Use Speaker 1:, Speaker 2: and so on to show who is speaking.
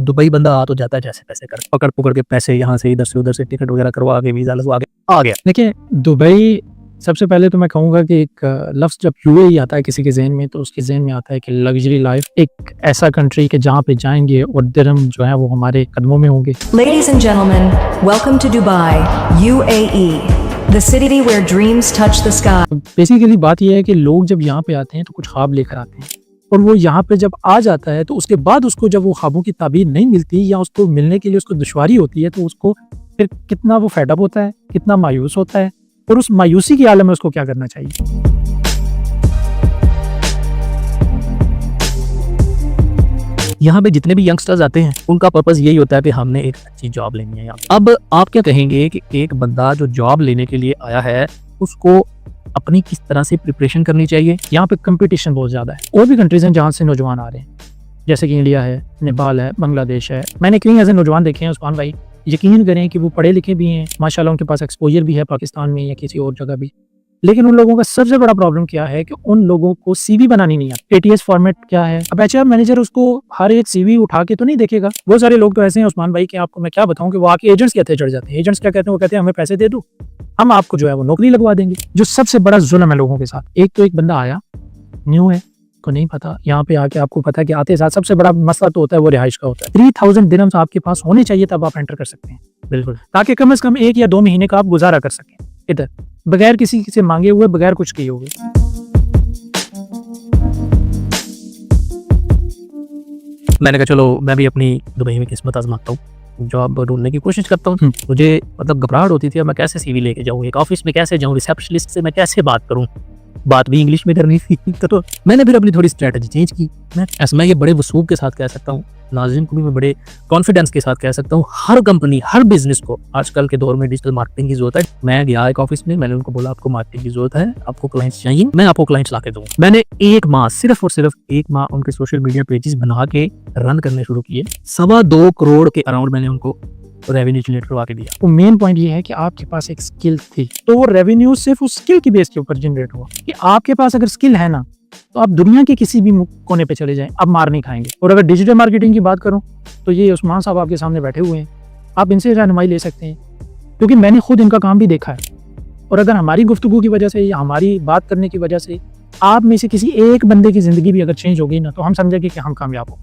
Speaker 1: Dubai बंदा आ तो जाता है जैसे तैसे कर, पकड़ पकड़ के पैसे यहाँ से इधर से उधर से टिकट वगैरह करवा के वीज़ा लगवा के आ गया।
Speaker 2: देखिए दुबई, सबसे पहले तो मैं कहूँगा कि एक लफ्ज़ जब यूएई आता है किसी के ज़हन में, तो उसके ज़हन में आता है कि लग्जरी लाइफ, एक ऐसा कंट्री के जहाँ पे जाएंगे और दिरहम जो है वो हमारे कदमों में होंगे।
Speaker 3: Ladies and gentlemen, welcome to Dubai, UAE, the city where dreams touch the sky.
Speaker 2: Basically बात यह है कि लोग जब यहाँ पे आते हैं तो कुछ ख्वाब लेकर आते हैं, और वो यहाँ पे जब आ जाता है तो उसके बाद उसको जब वो ख्वाबों की ताबीर नहीं मिलती या उसको मिलने के लिए उसको दुश्वारी होती है, तो उसको फिर कितना वो फेडअप होता है, कितना मायूस होता है, और उस मायूसी के आलम में उसको क्या करना चाहिए।
Speaker 1: यहाँ पे जितने भी यंगस्टर्स आते हैं उनका पर्पस यही होता है कि हमने एक अच्छी जॉब लेनी है यहाँ। अब आप क्या कहेंगे कि एक बंदा जो जॉब लेने के लिए आया है उसको अपनी किस तरह से प्रिपरेशन करनी चाहिए?
Speaker 2: यहाँ पे कंपटीशन बहुत ज़्यादा है। और भी कंट्रीज हैं जहाँ से नौजवान आ रहे हैं, जैसे कि इंडिया है, नेपाल है, बांग्लादेश है। मैंने कई ऐसे नौजवान देखे हैं उस्मान भाई, यकीन करें कि वो पढ़े लिखे भी हैं, माशाल्लाह उनके पास एक्सपोजर भी है पाकिस्तान में या किसी और जगह भी, लेकिन उन लोगों का सबसे बड़ा प्रॉब्लम क्या है कि उन लोगों को सीवी बनानी नहीं आती। एटीएस फॉर्मेट क्या है? अब एचआर मैनेजर उसको हर एक सीवी उठा के तो नहीं देखेगा। बहुत सारे लोग तो ऐसे हैं उस्मान भाई कि आपको मैं क्या बताऊं कि वो आके एजेंट्स के हथे चढ़ जाते हैं। एजेंट्स क्या कहते हैं? वो कहते हैं हमें पैसे दे दो, हम आपको जो है वो नौकरी लगवा देंगे। जो सबसे बड़ा जुल्म है लोगों के साथ, एक तो एक बंदा आया न्यू है, को नहीं पता, यहाँ पे आके आपको पता है कि आते साथ सबसे बड़ा मसला तो होता है वो रिहाइश का होता है। 3000 दिरहम्स आपके पास होने चाहिए तब आप एंटर कर सकते हैं, बिल्कुल, ताकि कम से कम 1 या 2 महीने का आप गुजारा कर सकें इधर, बगैर किसी से मांगे हुए, बगैर कुछ किए हुए।
Speaker 1: मैंने कहा चलो मैं भी अपनी दुबई में किस्मत आजमाता हूँ, जॉब ढूंढने की कोशिश करता हूँ। मुझे मतलब घबराहट होती थी, मैं कैसे सीवी लेके जाऊँ, एक ऑफिस में कैसे जाऊँ, रिसेप्शनिस्ट से मैं कैसे बात करूँ, बात भी इंग्लिश में करनी थी। तो मैंने फिर अपनी थोड़ी स्ट्रेटजी चेंज की। मैं ये बड़े वसूब के साथ कह सकता हूँ, नाज़रीन को भी मैं बड़े कॉन्फिडेंस के साथ कह सकता हूँ, हर कंपनी, हर बिजनेस को आजकल के दौर में डिजिटल मार्केटिंग की जरूरत है। मैं गया एक ऑफिस में, मैंने उनको बोला आपको मार्केटिंग की जरूरत है, आपको क्लाइंट्स चाहिए, मैं आपको क्लाइंट्स ला के दूँ। मैंने 1 माह, सिर्फ और सिर्फ 1 माह उनके सोशल मीडिया पेजेस बना के रन करने शुरू किए। 2.25 करोड़ के अराउंड मैंने उनको रेवेन्यू जनरेट करवा के दिया।
Speaker 2: तो मेन पॉइंट ये है कि आपके पास एक स्किल थी, तो वो रेवेन्यू सिर्फ उस स्किल की बेस के ऊपर जनरेट हुआ। कि आपके पास अगर स्किल है ना, तो आप दुनिया के किसी भी कोने पे चले जाएं, आप मार नहीं खाएंगे। और अगर डिजिटल मार्केटिंग की बात करूं तो ये उस्मान साहब आपके सामने बैठे हुए हैं, आप इनसे रहनुमाई ले सकते हैं, क्योंकि मैंने खुद इनका काम भी देखा है। और अगर हमारी गुफ्तगू की वजह से या हमारी बात करने की वजह से आप में से किसी एक बंदे की जिंदगी भी अगर चेंज होगी ना, तो हम समझेंगे कि हम कामयाब हो।